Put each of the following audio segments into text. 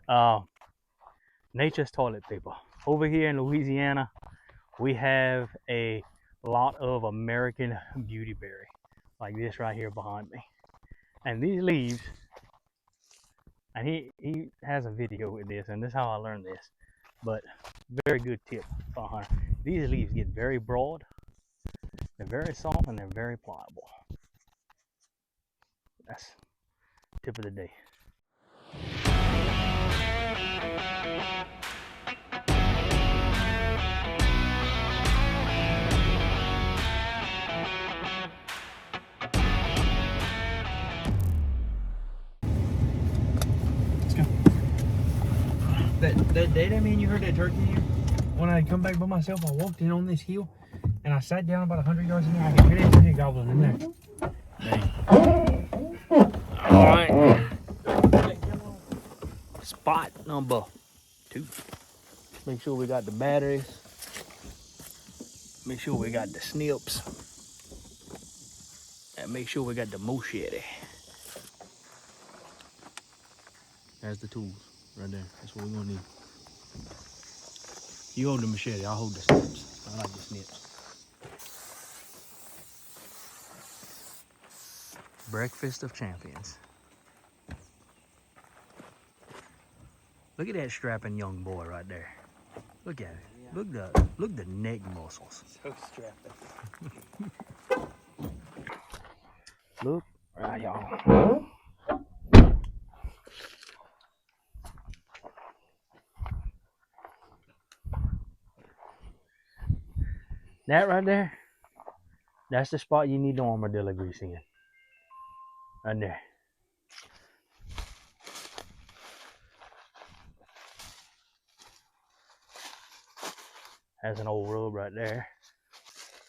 Uh, nature's toilet paper. Over here in Louisiana, we have a lot of American beautyberry, like this right here behind me. And these leaves, and he has a video with this, and this is how I learned this. But very good tip for hunter. These leaves get very broad, they're very soft, and they're very pliable. That's tip of the day. Let's go. That day that you heard that turkey here, when I come back by myself, I walked in on this hill and I sat down about 100 yards in there. I could hear that turkey gobbling in there. Dang. All right. Spot number 2. Make sure we got the batteries. Make sure we got the snips. And make sure we got the machete. There's the tools right there. That's what we're gonna need. You hold the machete, I'll hold the snips. I like the snips. Breakfast of champions. Look at that strapping young boy right there. Look at it. Yeah. Look the neck muscles. So strapping. Look right, y'all. That right there, that's the spot you need the armadillo grease in. Right there. That's an old rub right there.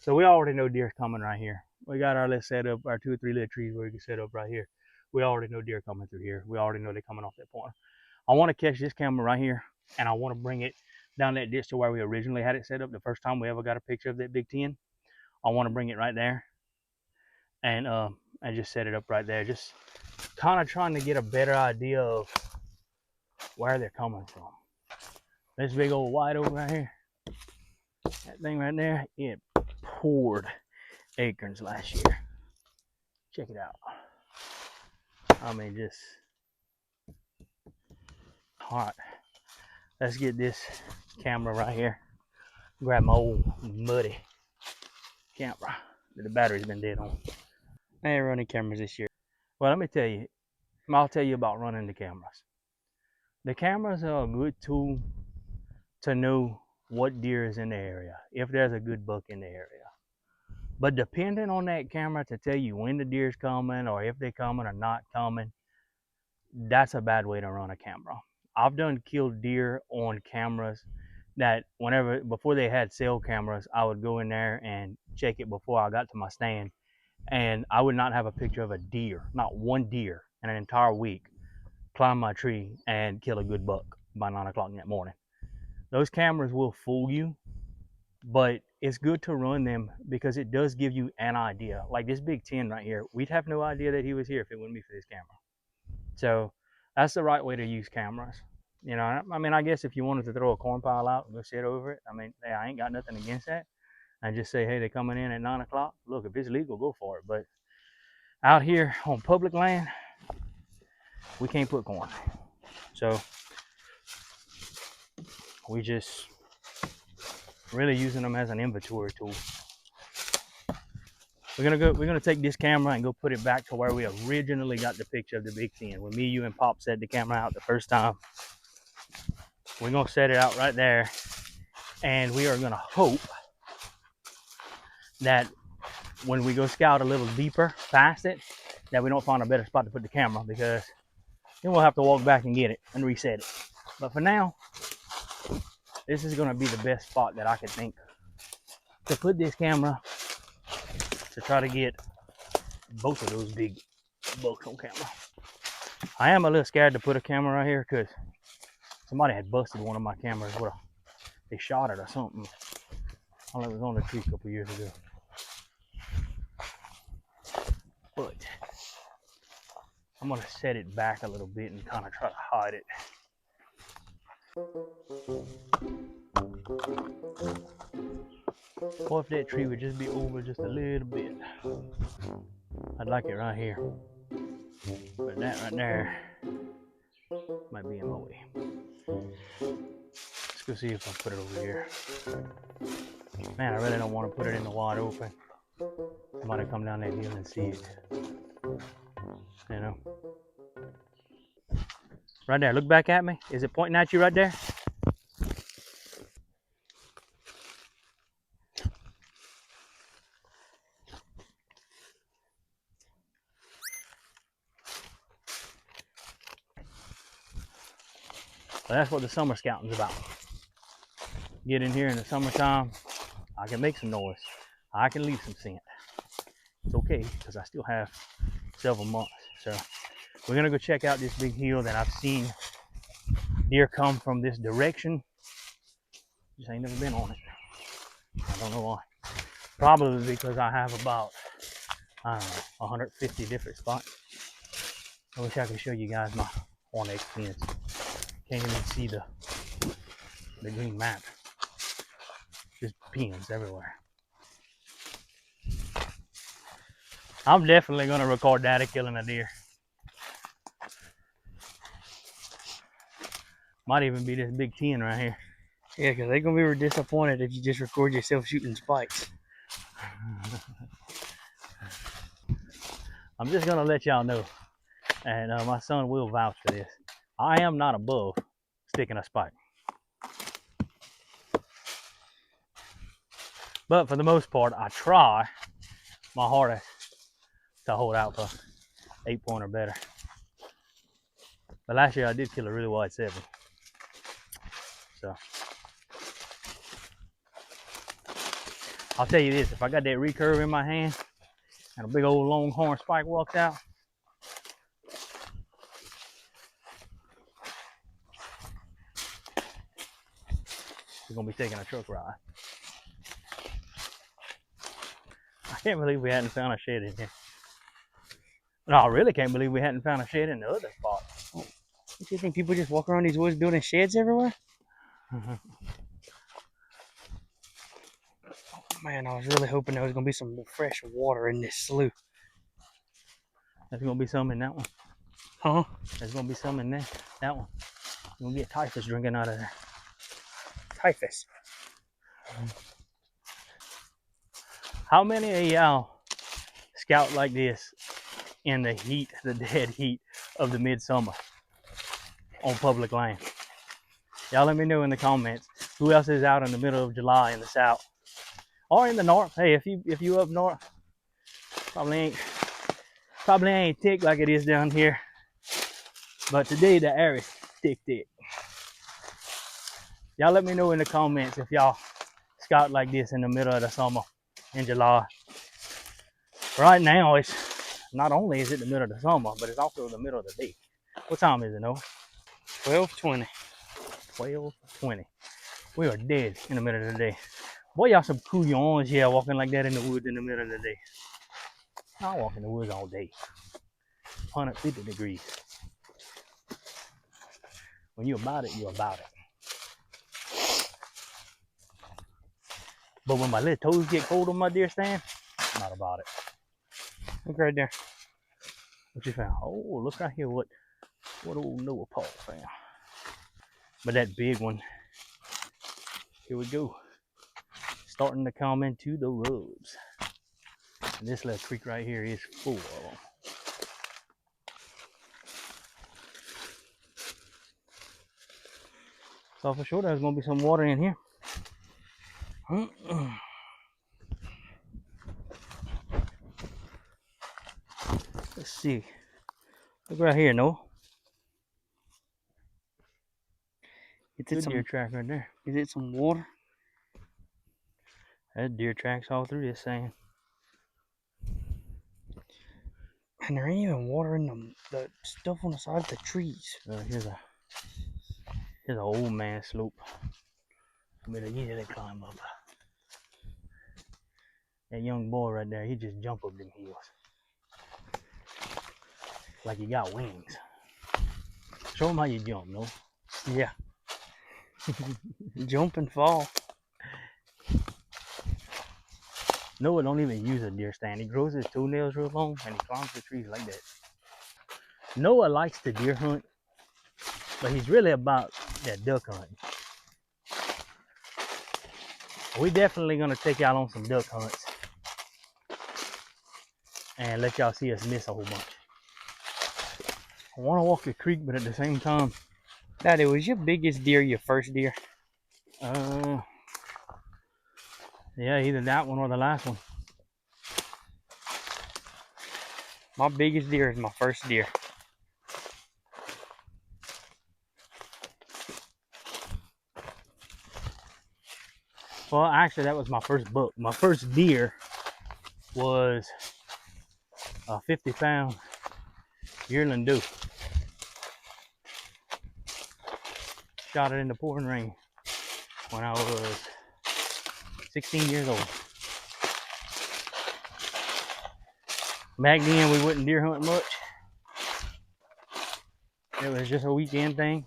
So we already know deer's coming right here. We got our little setup, our 2 or 3 little trees where we can set up right here. We already know deer coming through here. We already know they're coming off that point. I want to catch this camera right here, and I want to bring it down that ditch to where we originally had it set up the first time we ever got a picture of that Big 10. I want to bring it right there and just set it up right there. Just kind of trying to get a better idea of where they're coming from. This big old white oak right here, that thing right there, it poured acorns last year. Check it out. I mean, just all right. Let's get this camera right here. Grab my old muddy camera that the battery's been dead on. I ain't running cameras this year. Well, let me tell you, I'll tell you about running the cameras. The cameras are a good tool to know what deer is in the area, if there's a good buck in the area. But depending on that camera to tell you when the deer's coming or if they're coming or not coming, that's a bad way to run a camera. I've done killed deer on cameras that before they had cell cameras, I would go in there and check it before I got to my stand, and I would not have a picture of a deer, not one deer in an entire week, climb my tree and kill a good buck by 9 o'clock in that morning. Those cameras will fool you, but it's good to run them because it does give you an idea. Like this Big 10 right here, we'd have no idea that he was here if it wouldn't be for this camera. So that's the right way to use cameras. You know, I mean, I guess if you wanted to throw a corn pile out and go sit over it, I mean, hey, I ain't got nothing against that. And just say, hey, they're coming in at 9 o'clock. Look, if it's legal, go for it. But out here on public land, we can't put corn. So we just really using them as an inventory tool. We're gonna take this camera and go put it back to where we originally got the picture of the Big 10. When me, you, and Pop set the camera out the first time, we're gonna set it out right there, and we are gonna hope that when we go scout a little deeper past it, that we don't find a better spot to put the camera, because then we'll have to walk back and get it and reset it. But for now, this is gonna be the best spot that I could think to put this camera to try to get both of those big bucks on camera. I am a little scared to put a camera right here because somebody had busted one of my cameras. They shot it or something. I know it was on the tree a couple years ago. But I'm gonna set it back a little bit and kind of try to hide it. What if that tree would just be over just a little bit? I'd like it right here. But that right there might be in my way. Let's go see if I put it over here. Man, I really don't want to put it in the wide open. Somebody come down that hill and see it. You know? Right there, look back at me. Is it pointing at you right there? Well, that's what the summer scouting's about. Get in here in the summertime, I can make some noise. I can leave some scent. It's okay, because I still have several months. So we're gonna go check out this big hill that I've seen deer come from this direction. Just ain't never been on it. I don't know why. Probably because I have about, I don't know, 150 different spots. I wish I could show you guys my Hornet pins. Can't even see the green map. Just pins everywhere. I'm definitely gonna record Daddy killing a deer. Might even be this big 10 right here. Yeah, because they're gonna be disappointed if you just record yourself shooting spikes. I'm just gonna let y'all know, and my son will vouch for this. I am not above sticking a spike, but for the most part, I try my hardest to hold out for 8-point or better. But last year I did kill a really wide 7. So I'll tell you this: if I got that recurve in my hand and a big old longhorn spike walks out, we're gonna be taking a truck ride. I can't believe we hadn't found a shed in here. No, I really can't believe we hadn't found a shed in the other spot. Do you think people just walk around these woods building sheds everywhere? Man, I was really hoping there was gonna be some fresh water in this slough. There's gonna be some in that one. Huh? There's gonna be some in there. That one. You're gonna get typhus drinking out of there. Typhus. How many of y'all scout like this in the heat, the dead heat of the midsummer on public land? Y'all let me know in the comments who else is out in the middle of July in the south or in the north. Hey, if you up north, probably ain't thick like it is down here. But today the air is thick. Y'all let me know in the comments if y'all scout like this in the middle of the summer in July. Right now, it's not only is it the middle of the summer, but it's also the middle of the day. What time is it, Noah? 12:20. 12:20. We are dead in the middle of the day. Boy, y'all some cool yawns here walking like that in the woods in the middle of the day. I walk in the woods all day. 150 degrees. When you're about it, you're about it. But when my little toes get cold on my deer stand, I'm not about it. Look right there. What you found? Oh, look right here what old Noah Paul found. But that big one, here we go. Starting to come into the rubs. And this little creek right here is full of them. So for sure there's gonna be some water in here. Let's see. Look right here, Noah. It's a deer track right there. Is it some water? There's deer tracks all through this thing. And there ain't even water in the stuff on the side of the trees. Here's an old man slope. I mean, easily climb up. That young boy right there, he just jump up them hills. Like he got wings. Show him how you jump, no? Yeah. Jump and fall. Noah don't even use a deer stand. He grows his toenails real long and he climbs the trees like that. Noah likes to deer hunt, but he's really about that duck hunting. We definitely gonna take y'all on some duck hunts and let y'all see us miss a whole bunch. I want to walk the creek, but at the same time, Daddy, was your biggest deer your first deer? Yeah, either that one or the last one. My biggest deer is my first deer. Well, actually, that was my first buck. My first deer was a 50-pound yearling doe. Shot it in the pouring rain when I was 16 years old. Back then, we wouldn't deer hunt much. It was just a weekend thing.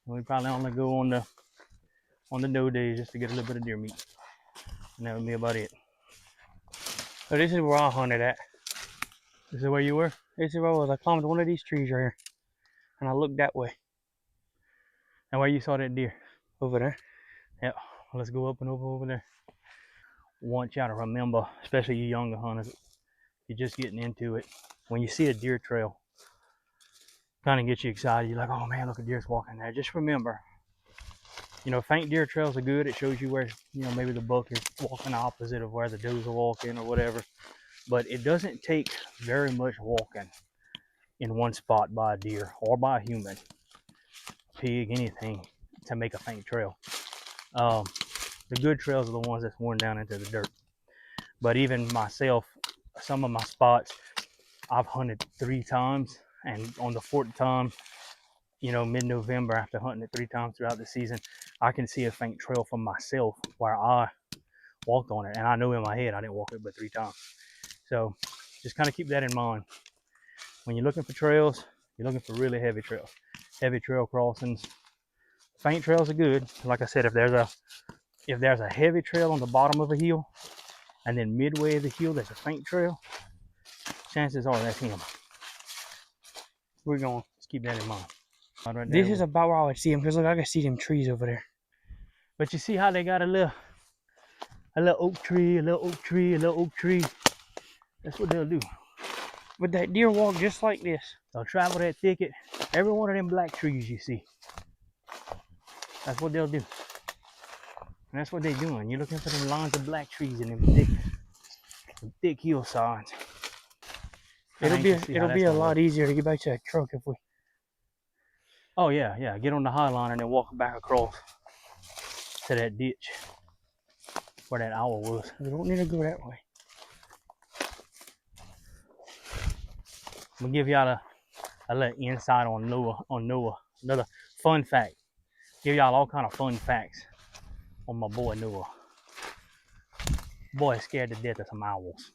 We probably only go on the doe days just to get a little bit of deer meat, and that would be about it. So this is where I hunted at. This is where you were? This is where I was. I climbed one of these trees right here, and I looked that way. And where you saw that deer? Over there. Yeah. Let's go up and over there. Want y'all to remember, especially you younger hunters, you're just getting into it. When you see a deer trail, kind of gets you excited. You're like, oh man, look, a deer's walking there. Just remember, faint deer trails are good. It shows you where, maybe the buck is walking opposite of where the does are walking or whatever. But it doesn't take very much walking in one spot by a deer or by a human, pig, anything, to make a faint trail. The good trails are the ones that's worn down into the dirt. But even myself, some of my spots, I've hunted 3 times, and on the 4th time, mid-November, after hunting it 3 times throughout the season, I can see a faint trail for myself where I walked on it, and I know in my head I didn't walk it but 3 times. So just kind of keep that in mind. When you're looking for trails, you're looking for really heavy trails, heavy trail crossings. Faint trails are good. Like I said, if there's a heavy trail on the bottom of a hill, and then midway of the hill there's a faint trail, chances are that's him. We're going to just keep that in mind. Right, this is about where I would see him, because look, I can see them trees over there. But you see how they got a little oak tree, a little oak tree, a little oak tree. That's what they'll do. But that deer walk just like this. They'll travel that thicket. Every one of them black trees you see, that's what they'll do. And that's what they're doing. You're looking for them lines of black trees in them thick hillsides. It'll be a lot easier to get back to that truck if we. Oh yeah. Get on the high line and then walk back across to that ditch where that owl was. We don't need to go that way. I'm gonna give y'all a little insight on Noah. Another fun fact. Give y'all all kind of fun facts on my boy Noah. Boy is scared to death of some owls.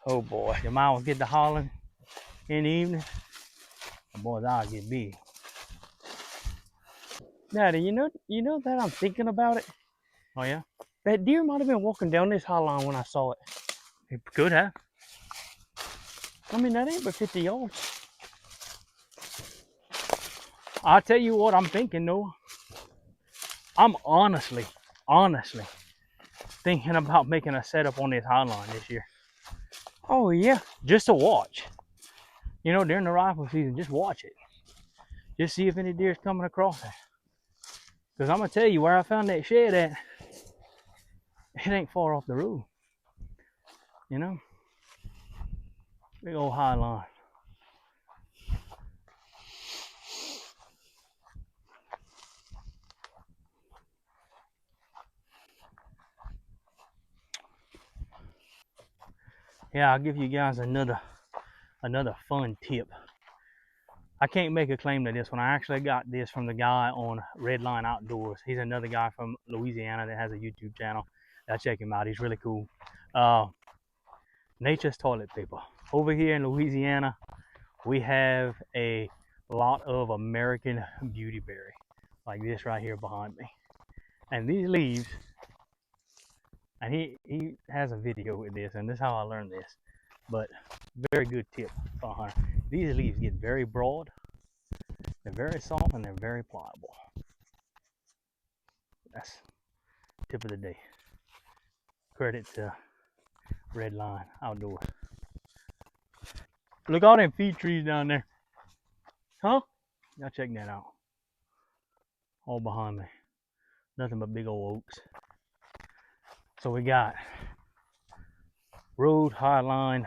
Oh boy. Them owls get to hollering in the evening, the boy's eyes get big. Daddy, you know that I'm thinking about it? Oh yeah? That deer might have been walking down this high line when I saw it. It could have. I mean, that ain't but 50 yards. I'll tell you what I'm thinking, Noah. I'm honestly thinking about making a setup on this high line this year. Oh yeah. Just to watch. During the rifle season, just watch it. Just see if any deer's coming across it. Because I'm going to tell you, where I found that shed at, it ain't far off the road. Big old high line. Yeah, I'll give you guys another fun tip. I can't make a claim to this one. I actually got this from the guy on Redline Outdoors. He's another guy from Louisiana that has a YouTube channel. I check him out. He's really cool. Nature's toilet paper. Over here in Louisiana, we have a lot of American beautyberry. like this right here behind me. And these leaves, and he has a video with this, and this is how I learned this. But very good tip for a hunter. These leaves get very broad, they're very soft, and they're very pliable. That's tip of the day. Credit to Red Line Outdoors. Look, all them feed trees down there. Huh? Y'all check that out. All behind me. Nothing but big old oaks. So we got road, high line,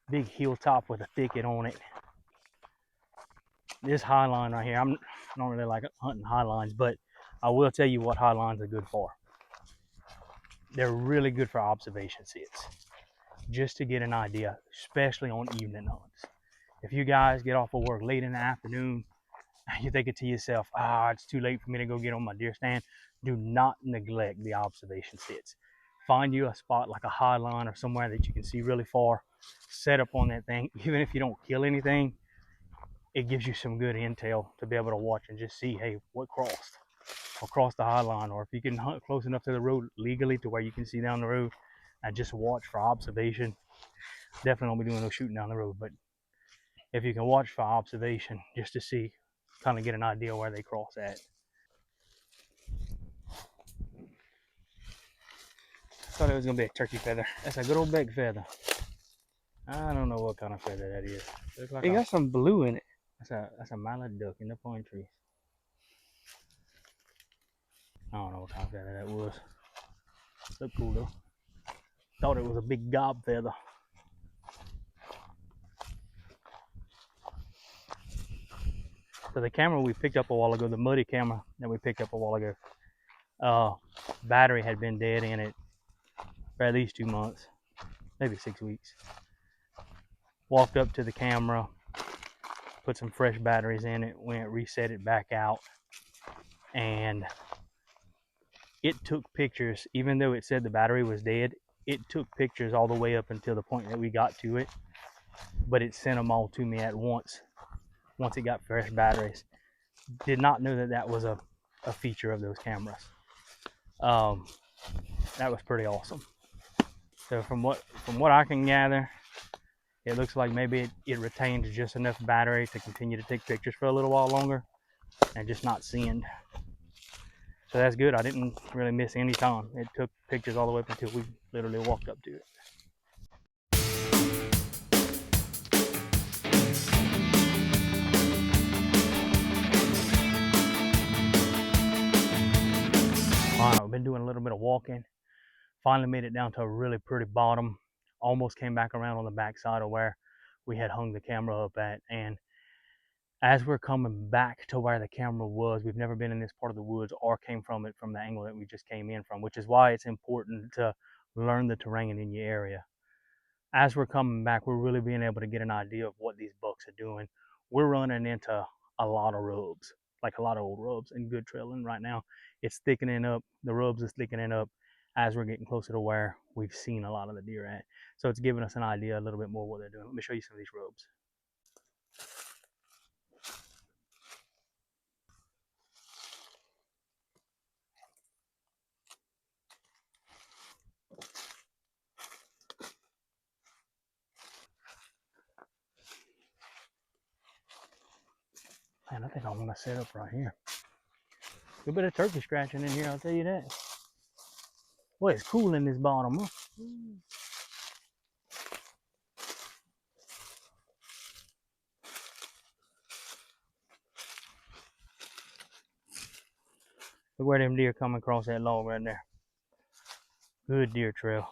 big hilltop with a thicket on it. This high line right here, I don't really like hunting high lines, but I will tell you what high lines are good for. They're really good for observation sits, just to get an idea, especially on evening hunts. If you guys get off of work late in the afternoon, you're thinking to yourself, it's too late for me to go get on my deer stand, do not neglect the observation sits. Find you a spot like a high line or somewhere that you can see really far, set up on that thing. Even if you don't kill anything, it gives you some good intel to be able to watch and just see, hey, what crossed across the high line, or if you can hunt close enough to the road legally to where you can see down the road and just watch for observation. Definitely don't be doing no shooting down the road, but if you can watch for observation just to see, kind of get an idea where they cross at. Thought it was gonna be a turkey feather. That's a good old big feather. I don't know what kind of feather that is. Looks like It got some blue in it. That's a mallard duck in the pine tree. I don't know what kind of feather that was. Looked cool though. Thought it was a big gob feather. So the camera we picked up a while ago, the muddy camera that we picked up a while ago, battery had been dead in it for at least 2 months, maybe 6 weeks. Walked up to the camera, put some fresh batteries in it, went reset it back out, and it took pictures. Even though it said the battery was dead, it took pictures all the way up until the point that we got to it, but it sent them all to me at once it got fresh batteries. Did not know that that was a feature of those cameras. That was pretty awesome. So from what I can gather, it looks like maybe it retained just enough battery to continue to take pictures for a little while longer and just not send. So that's good. I didn't really miss any time. It took pictures all the way up until we literally walked up to it. All right, we've been doing a little bit of walking. Finally made it down to a really pretty bottom. Almost came back around on the back side of where we had hung the camera up at. And as we're coming back to where the camera was, we've never been in this part of the woods or came from it from the angle that we just came in from, which is why it's important to learn the terrain in your area. As we're coming back, we're really being able to get an idea of what these bucks are doing. We're running into a lot of rubs, like a lot of old rubs and good trailing right now. It's thickening up. The rubs is thickening up as we're getting closer to where we've seen a lot of the deer at. So it's giving us an idea a little bit more what they're doing. Let me show you some of these rubs. Man, I think I want to set up right here. A good bit of turkey scratching in here, I'll tell you that. Boy, it's cool in this bottom, huh? Look where them deer come across that log right there. Good deer trail.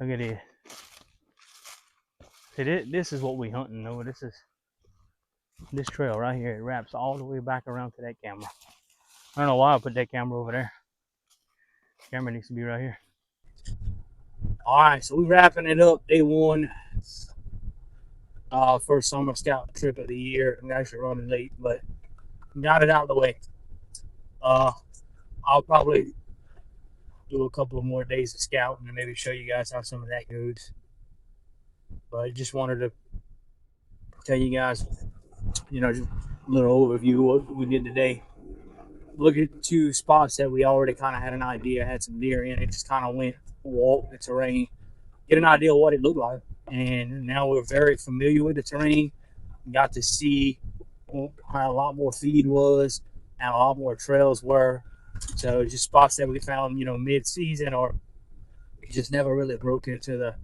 Look at this. See, this is what we hunting though. This trail right here. It wraps all the way back around to that camera. I don't know why I put that camera over there. Camera needs to be right here. All right, so we're wrapping it up. Day one. First summer scout trip of the year. I'm actually running late, but got it out of the way. I'll probably do a couple of more days of scouting and maybe show you guys how some of that goes. But I just wanted to tell you guys, little overview of what we did today. Look at 2 spots that we already kind of had an idea had some deer in it. Just kind of went, walk the terrain, get an idea of what it looked like. And now we're very familiar with the terrain. Got to see how a lot more feed was and a lot more trails were. So just spots that we found, mid-season, or just never really broke into the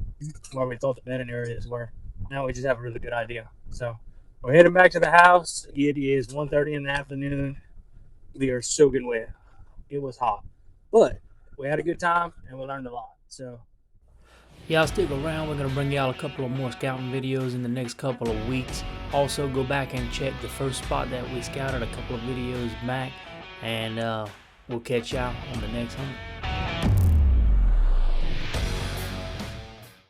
where we thought the bedding areas were. Now we just have a really good idea. So we're heading back to the house. It is 1:30 in the afternoon. We are soaking wet. It was hot, but we had a good time and we learned a lot. So Y'all stick around. We're going to bring y'all a couple of more scouting videos in the next couple of weeks. Also, go back and check the first spot that we scouted a couple of videos back. And we'll catch y'all on the next hunt.